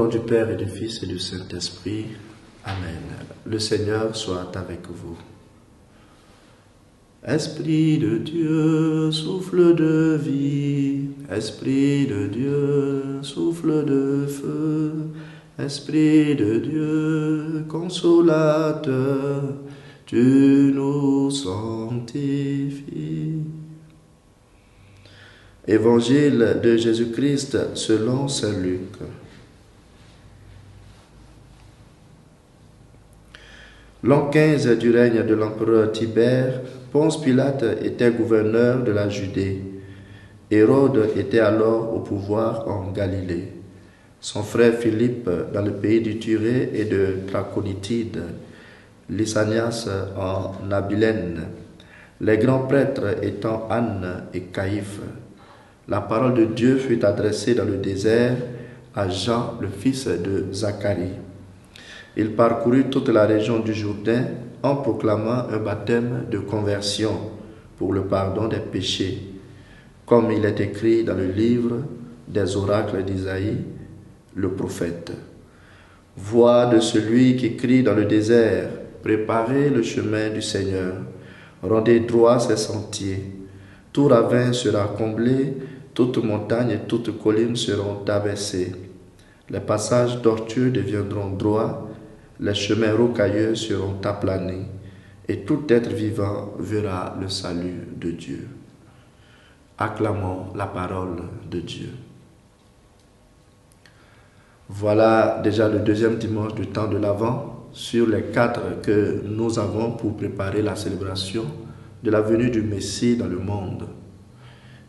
nom du Père et du Fils et du Saint-Esprit. Amen. Le Seigneur soit avec vous. Esprit de Dieu, souffle de vie. Esprit de Dieu, souffle de feu. Esprit de Dieu, consolateur, tu nous sanctifies. Évangile de Jésus-Christ selon saint Luc. L'an 15 du règne de l'empereur Tibère, Ponce Pilate était gouverneur de la Judée. Hérode était alors au pouvoir en Galilée. Son frère Philippe dans le pays du Turée et de Trachonitide, Lysanias en Abilène, les grands prêtres étant Anne et Caïphe. La parole de Dieu fut adressée dans le désert à Jean, le fils de Zacharie. Il parcourut toute la région du Jourdain en proclamant un baptême de conversion pour le pardon des péchés, comme il est écrit dans le livre des oracles d'Isaïe, le prophète. Voix de celui qui crie dans le désert, préparez le chemin du Seigneur, rendez droit ses sentiers. Tout ravin sera comblé, toute montagne et toute colline seront abaissées. Les passages tortueux deviendront droits, les chemins rocailleux seront aplanés, et tout être vivant verra le salut de Dieu. Acclamons la parole de Dieu. Voilà déjà le deuxième dimanche du temps de l'Avent, sur les 4 que nous avons pour préparer la célébration de la venue du Messie dans le monde.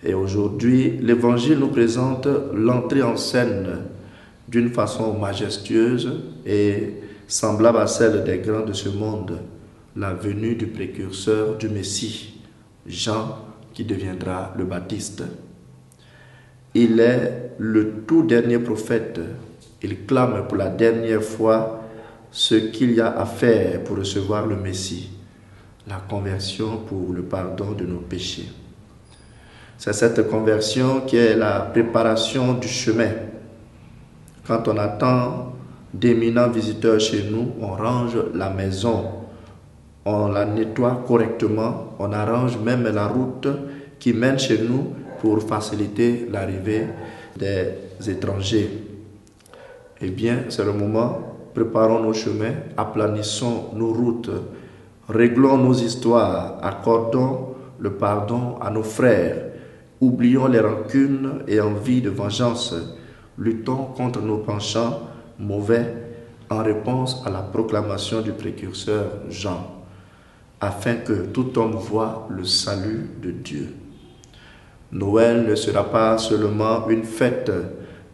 Et aujourd'hui, l'Évangile nous présente l'entrée en scène d'une façon majestueuse et semblable à celle des grands de ce monde, la venue du précurseur du Messie, Jean, qui deviendra le Baptiste. Il est le tout dernier prophète. Il clame pour la dernière fois ce qu'il y a à faire pour recevoir le Messie, la conversion pour le pardon de nos péchés. C'est cette conversion qui est la préparation du chemin. Quand on attend d'éminents visiteurs chez nous, on range la maison, on la nettoie correctement, on arrange même la route qui mène chez nous pour faciliter l'arrivée des étrangers. Eh bien, c'est le moment, préparons nos chemins, aplanissons nos routes, réglons nos histoires, accordons le pardon à nos frères, oublions les rancunes et envies de vengeance, luttons contre nos penchants mauvais en réponse à la proclamation du précurseur Jean, afin que tout homme voie le salut de Dieu. Noël ne sera pas seulement une fête,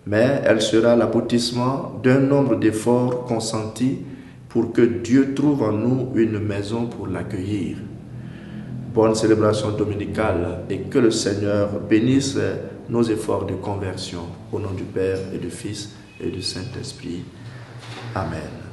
mais elle sera l'aboutissement d'un nombre d'efforts consentis pour que Dieu trouve en nous une maison pour l'accueillir. Bonne célébration dominicale et que le Seigneur bénisse nos efforts de conversion. Au nom du Père et du Fils et du Saint-Esprit. Amen.